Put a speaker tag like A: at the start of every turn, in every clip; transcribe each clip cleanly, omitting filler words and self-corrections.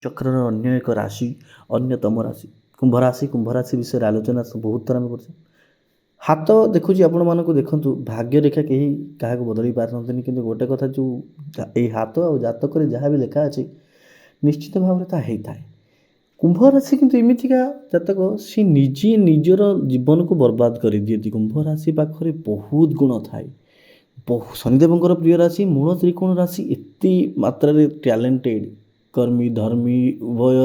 A: ଚକ୍ରର ଅନ୍ୟ ଏକ ରାଶି ଅନ୍ୟତମ ରାଶି କୁମ୍ଭ ରାଶି ବିଷୟରେ ଆଲୋଚନା ବହୁତ ଥର ଆମେ କରୁଛୁ। ହାତ ଦେଖୁଛି ଆପଣମାନଙ୍କୁ, ଦେଖନ୍ତୁ ଭାଗ୍ୟରେଖା କେହି କାହାକୁ ବଦଳେଇ ପାରନ୍ତିନି, କିନ୍ତୁ ଗୋଟେ କଥା ଯେଉଁ ଏଇ ହାତ ଆଉ ଜାତକରେ ଯାହା ବି ଲେଖା ଅଛି ନିଶ୍ଚିତ ଭାବରେ ତାହା ହେଇଥାଏ। କୁମ୍ଭ ରାଶି କିନ୍ତୁ ଏମିତିକା ଜାତକ, ସେ ନିଜେ ନିଜର ଜୀବନକୁ ବର୍ବାଦ କରିଦିଅନ୍ତି। କୁମ୍ଭ ରାଶି ପାଖରେ ବହୁତ ଗୁଣ ଥାଏ। ଶନିଦେବଙ୍କର ପ୍ରିୟ ରାଶି, ମୂଳ ତ୍ରିକୋଣ ରାଶି, ଏତେ ମାତ୍ରାରେ ଟ୍ୟାଲେଣ୍ଟେଡ଼, କର୍ମୀ ଧର୍ମୀ ଉଭୟ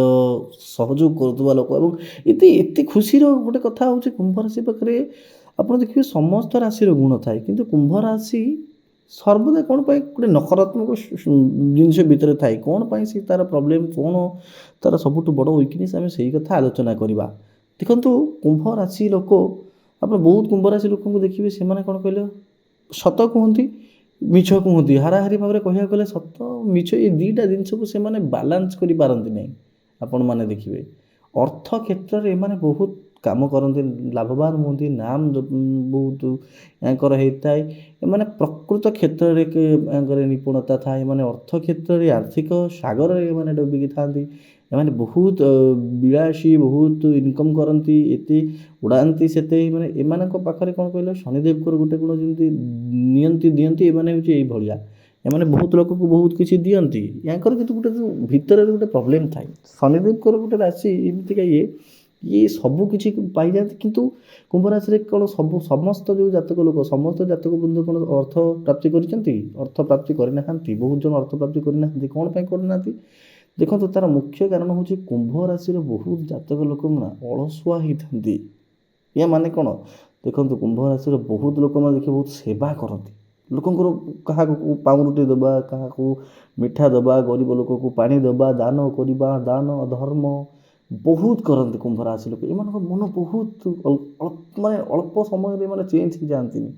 A: ସହଯୋଗ କରୁଥିବା ଲୋକ, ଏବଂ ଏତେ ଖୁସିର ଗୋଟେ କଥା ହେଉଛି କୁମ୍ଭ ରାଶି ପାଖରେ ଆପଣ ଦେଖିବେ ସମସ୍ତ ରାଶିର ଗୁଣ ଥାଏ, କିନ୍ତୁ କୁମ୍ଭ ରାଶି ସର୍ବଦା କ'ଣ ପାଇଁ ଗୋଟେ ନକାରାତ୍ମକ ଜିନିଷ ଭିତରେ ଥାଏ। କ'ଣ ପାଇଁ ସେ ତା'ର ପ୍ରୋବ୍ଲେମ୍ କ'ଣ, ତା'ର ସବୁଠୁ ବଡ଼ ୱିକନେସ୍, ଆମେ ସେଇ କଥା ଆଲୋଚନା କରିବା। ଦେଖନ୍ତୁ କୁମ୍ଭ ରାଶି ଲୋକ, ଆପଣ ବହୁତ କୁମ୍ଭ ରାଶି ଲୋକଙ୍କୁ ଦେଖିବେ, ସେମାନେ କ'ଣ କହିଲ, ସତ କୁହନ୍ତି ମିଛ କୁହନ୍ତି। ହାରାହାରି ଭାବରେ କହିବାକୁ ଗଲେ ସତ ମିଛ ଏ ଦୁଇଟା ଜିନିଷକୁ ସେମାନେ ବାଲାନ୍ସ କରିପାରନ୍ତି ନାହିଁ। ଆପଣମାନେ ଦେଖିବେ ଅର୍ଥ କ୍ଷେତ୍ରରେ ଏମାନେ ବହୁତ କାମ କରନ୍ତି, ଲାଭବାନ ହୁଅନ୍ତି, ନାମ ବହୁତ ୟାଙ୍କର ହେଇଥାଏ। ଏମାନେ ପ୍ରକୃତ କ୍ଷେତ୍ରରେ ୟାଙ୍କର ନିପୁଣତା ଥାଏ। ଏମାନେ ଅର୍ଥ କ୍ଷେତ୍ରରେ ଆର୍ଥିକ ସାଗରରେ ଏମାନେ ଡୁବିକି ଥାନ୍ତି। ଏମାନେ ବହୁତ ବିଳାସୀ, ବହୁତ ଇନକମ୍ କରନ୍ତି, ଏତେ ଉଡ଼ାନ୍ତି ସେତେ। ମାନେ ଏମାନଙ୍କ ପାଖରେ କ'ଣ କହିଲ, ଶନିଦେବଙ୍କର ଗୋଟେ ଗୁଣ ଯେମିତି ଦିଅନ୍ତି, ଏମାନେ ହେଉଛି ଏଇଭଳିଆ। ଏମାନେ ବହୁତ ଲୋକକୁ ବହୁତ କିଛି ଦିଅନ୍ତି, ୟାଙ୍କର କିନ୍ତୁ ଗୋଟେ ଯେଉଁ ଭିତରେ ଗୋଟେ ପ୍ରୋବ୍ଲେମ୍ ଥାଏ। ଶନିଦେବଙ୍କର ଗୋଟେ ରାଶି ଏମିତିକା ଇଏ ସବୁ କିଛି ପାଇଯାଆନ୍ତି, କିନ୍ତୁ କୁମ୍ଭ ରାଶିରେ କ'ଣ ସମସ୍ତ ଯେଉଁ ଜାତକ ଲୋକ, ସମସ୍ତ ଜାତକ ବୃନ୍ଦ କ'ଣ ଅର୍ଥ ପ୍ରାପ୍ତି କରିଛନ୍ତି? ଅର୍ଥ ପ୍ରାପ୍ତି କରିନାହାନ୍ତି। ବହୁତ ଜଣ ଅର୍ଥ ପ୍ରାପ୍ତି କରିନାହାନ୍ତି। କ'ଣ ପାଇଁ କରିନାହାନ୍ତି? ଦେଖନ୍ତୁ ତା'ର ମୁଖ୍ୟ କାରଣ ହେଉଛି କୁମ୍ଭ ରାଶିର ବହୁତ ଜାତକ ଲୋକ ନା ଅଳସୁଆ ହେଇଥାନ୍ତି। ଏହା ମାନେ କ'ଣ, ଦେଖନ୍ତୁ କୁମ୍ଭ ରାଶିର ବହୁତ ଲୋକମାନେ ଦେଖିବେ ବହୁତ ସେବା କରନ୍ତି ଲୋକଙ୍କର, କାହାକୁ ପାଉଁରୁଟି ଦେବା, କାହାକୁ ମିଠା ଦେବା, ଗରିବ ଲୋକକୁ ପାଣି ଦେବା, ଦାନ କରିବା, ଦାନ ଧର୍ମ ବହୁତ କରନ୍ତି କୁମ୍ଭ ରାଶି ଲୋକ। ଏମାନଙ୍କ ମନ ବହୁତ ମାନେ ଅଳ୍ପ ସମୟରେ ଏମାନେ ଚେଞ୍ଜ ହେଇଯାଆନ୍ତିନି।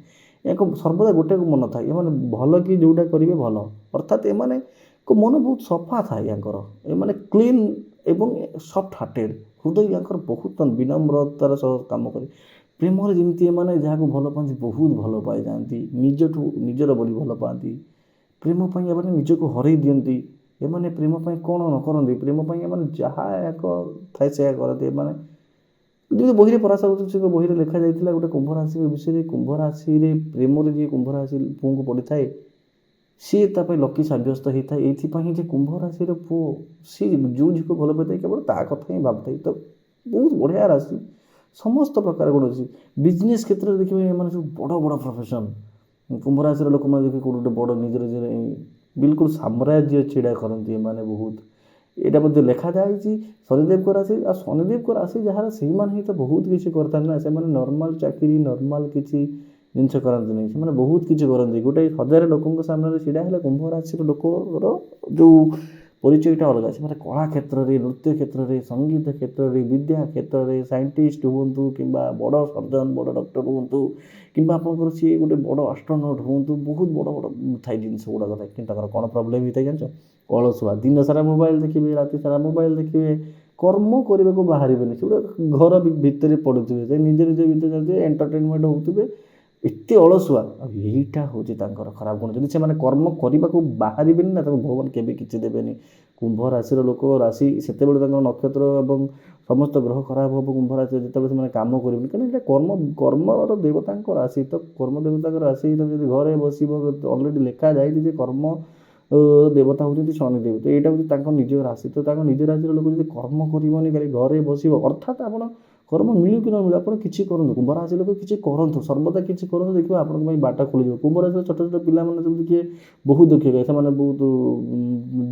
A: ୟାଙ୍କ ସର୍ବଦା ଗୋଟେ ମନ ଥାଏ, ଏମାନେ ଭଲ କି ଯେଉଁଟା କରିବେ ଭଲ, ଅର୍ଥାତ୍ ଏମାନଙ୍କ ମନ ବହୁତ ସଫା ଥାଏ ୟାଙ୍କର। ଏମାନେ କ୍ଲିନ୍ ଏବଂ ସଫ୍ଟ ହାର୍ଟେଡ଼, ହୃଦୟ ୟାଙ୍କର ବହୁତ ବିନମ୍ରତାର ସହ କାମ କରେ। ପ୍ରେମରେ ଯେମିତି ଏମାନେ ଯାହାକୁ ଭଲ ପାଆନ୍ତି ବହୁତ ଭଲ ପାଇଯାଆନ୍ତି, ନିଜର ବୋଲି ଭଲ ପାଆନ୍ତି। ପ୍ରେମ ପାଇଁ ଏମାନେ ନିଜକୁ ହରେଇ ଦିଅନ୍ତି। ଏମାନେ ପ୍ରେମ ପାଇଁ କ'ଣ ନ କରନ୍ତି, ପ୍ରେମ ପାଇଁ ଏମାନେ ଯାହା ଏକ ଥାଏ ସେୟା କରନ୍ତି। ଏମାନେ ଯେମିତି ବହିରେ ପରାଶରଙ୍କ ବହିରେ ଲେଖାଯାଇଥିଲା ଗୋଟେ କୁମ୍ଭ ରାଶି ବିଷୟରେ, କୁମ୍ଭ ରାଶିରେ ପ୍ରେମରେ ଯିଏ କୁମ୍ଭ ରାଶି ପୁଅଙ୍କୁ ପଡ଼ିଥାଏ ସିଏ ତା ପାଇଁ ଲକି ସାବ୍ୟସ୍ତ ହେଇଥାଏ। ଏଇଥିପାଇଁ ଯେ କୁମ୍ଭ ରାଶିର ପୁଅ ସିଏ ଯେଉଁ ଝିଅକୁ ଭଲ ପାଇଥାଏ କେବଳ ତା କଥା ହିଁ ଭାବୁଥାଏ। ତ ବହୁତ ବଢ଼ିଆ ରାଶି, ସମସ୍ତ ପ୍ରକାର ଗୁଣ ଅଛି। ବିଜନେସ୍ କ୍ଷେତ୍ରରେ ଦେଖିବେ ଏମାନେ ସବୁ ବଡ଼ ବଡ଼ ପ୍ରଫେସନ୍, କୁମ୍ଭ ରାଶିର ଲୋକମାନେ ଦେଖିବେ କେଉଁଠି ଗୋଟେ ବଡ଼ ନିଜର ବିଲକୁଲ ସାମ୍ରାଜ୍ୟ ଛିଡ଼ା କରନ୍ତି ଏମାନେ ବହୁତ। ଏଇଟା ମଧ୍ୟ ଲେଖାଯାଇଛି ଶନିଦେବଙ୍କ ରାଶି, ଆଉ ଶନିଦେବଙ୍କ ରାଶି ଯାହାର ସେଇମାନେ ହିଁ ତ ବହୁତ କିଛି କରିଥାନ୍ତି ନା। ସେମାନେ ନର୍ମାଲ ଚାକିରି, ନର୍ମାଲ କିଛି ଜିନିଷ କରନ୍ତି ନାହିଁ, ସେମାନେ ବହୁତ କିଛି କରନ୍ତି। ଗୋଟେ 1000 ଲୋକଙ୍କ ସାମ୍ନାରେ ଛିଡ଼ା ହେଲେ କୁମ୍ଭ ରାଶିର ଲୋକର ଯେଉଁ ପରିଚୟଟା ଅଲଗା। ସେମାନେ କଳା କ୍ଷେତ୍ରରେ, ନୃତ୍ୟ କ୍ଷେତ୍ରରେ, ସଙ୍ଗୀତ କ୍ଷେତ୍ରରେ, ବିଦ୍ୟା କ୍ଷେତ୍ରରେ, ସାଇଣ୍ଟିଷ୍ଟ ହୁଅନ୍ତୁ କିମ୍ବା ବଡ଼ ସର୍ଜନ, ବଡ଼ ଡକ୍ଟର ହୁଅନ୍ତୁ, କିମ୍ବା ଆପଣଙ୍କର ସିଏ ଗୋଟେ ବଡ଼ ଆଷ୍ଟ୍ରୋନଟ୍ ହୁଅନ୍ତୁ, ବହୁତ ବଡ଼ ବଡ଼ ଥାଏ ଜିନିଷ ଗୁଡ଼ାକ ଥାଏ। କିନ୍ତୁ ତାଙ୍କର କ'ଣ ପ୍ରୋବ୍ଲେମ୍ ହେଇଥାଏ ଜାଣିଛ? ଅଳସୁଆ। ଦିନ ସାରା ମୋବାଇଲ ଦେଖିବେ, ରାତି ସାରା ମୋବାଇଲ ଦେଖିବେ, କର୍ମ କରିବାକୁ ବାହାରିବେନି। ସେଗୁଡ଼ା ଘର ଭିତରେ ପଡ଼ୁଥିବେ, ସେ ନିଜ ଭିତରେ ଚାଲିଥିବେ, ଏଣ୍ଟରଟେନମେଣ୍ଟ ହେଉଥିବେ, ଏତେ ଅଳସୁଆ। ଆଉ ଏଇଟା ହେଉଛି ତାଙ୍କର ଖରାପ ଗୁଣ। ଯଦି ସେମାନେ କର୍ମ କରିବାକୁ ବାହାରିବେନି ନା, ତାଙ୍କୁ ଭଗବାନ କେବେ କିଛି ଦେବେନି। କୁମ୍ଭ ରାଶିର ଲୋକ ରାଶି ସେତେବେଳେ ତାଙ୍କର ନକ୍ଷତ୍ର ଏବଂ ସମସ୍ତ ଗ୍ରହ ଖରାପ ହେବ କୁମ୍ଭ ରାଶି, ଯେତେବେଳେ ସେମାନେ କାମ କରିବେନି। କାରଣ ଏଇଟା କର୍ମର ଦେବତାଙ୍କ ରାଶି। ତ କର୍ମ ଦେବତାଙ୍କ ରାଶି, ତମେ ଯଦି ଘରେ ବସିବ, ଅଲରେଡ଼ି ଲେଖାଯାଇଛି ଯେ କର୍ମ ଦେବତା ହେଉଛନ୍ତି ଶନିଦେବ। ତ ଏଇଟା ହେଉଛି ତାଙ୍କ ନିଜ ରାଶି। ତ ତାଙ୍କ ନିଜ ରାଶିର ଲୋକ ଯଦି କର୍ମ କରିବନି, ଖାଲି ଘରେ ବସିବ, ଅର୍ଥାତ୍ ଆପଣ କର୍ମ ମିଳୁ କି ନ ମିଳୁ ଆପଣ କିଛି କରନ୍ତୁ। କୁମ୍ଭ ରାଶି ଲୋକ କିଛି କରନ୍ତୁ, ସର୍ବଦା କିଛି କରନ୍ତୁ, ଦେଖିବ ଆପଣଙ୍କ ପାଇଁ ବାଟ ଖୋଲିଯିବ। କୁମ୍ଭ ରାଶିର ଛୋଟ ଛୋଟ ପିଲାମାନେ ସବୁ ଦେଖିବେ ବହୁତ ଦେଖିବେ, ସେମାନେ ବହୁତ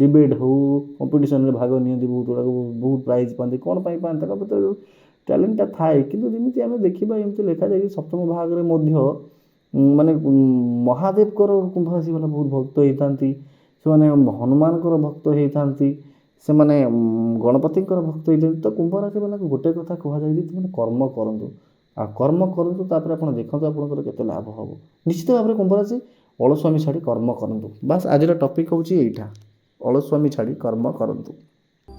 A: ଡିବେଟ୍ ହେଉ, କମ୍ପିଟିସନରେ ଭାଗ ନିଅନ୍ତି, ବହୁତ ଗୁଡ଼ାକ ବହୁତ ପ୍ରାଇଜ୍ ପାଆନ୍ତି। କ'ଣ ପାଇଁ ପାଆନ୍ତି? ତାଙ୍କ ଭିତରେ ଟ୍ୟାଲେଣ୍ଟଟା ଥାଏ। କିନ୍ତୁ ଯେମିତି ଆମେ ଦେଖିବା, ଏମିତି ଲେଖାଯାଇଛି ସପ୍ତମ ଭାଗରେ ମଧ୍ୟ ମାନେ ମହାଦେବଙ୍କର କୁମ୍ଭ ରାଶି ବାଲା ବହୁତ ଭକ୍ତ ହେଇଥାନ୍ତି, ସେମାନେ ହନୁମାନଙ୍କର ଭକ୍ତ ହେଇଥାନ୍ତି, ସେମାନେ ଗଣପତିଙ୍କର ଭକ୍ତ ହେଇଥାନ୍ତି। ତ କୁମ୍ଭ ରାଶି ବାଲାକୁ ଗୋଟେ କଥା କୁହାଯାଇଛି, ସେମାନେ କର୍ମ କରନ୍ତୁ, ଆଉ କର୍ମ କରନ୍ତୁ, ତାପରେ ଆପଣ ଦେଖନ୍ତୁ ଆପଣଙ୍କର କେତେ ଲାଭ ହେବ। ନିଶ୍ଚିତ ଭାବରେ କୁମ୍ଭ ରାଶି ଅଳସୁଆମୀ ଛାଡ଼ି କର୍ମ କରନ୍ତୁ। ବାସ୍ ଆଜିର ଟପିକ୍ ହେଉଛି ଏଇଟା, ଅଳସୁଆମୀ ଛାଡ଼ି କର୍ମ କରନ୍ତୁ।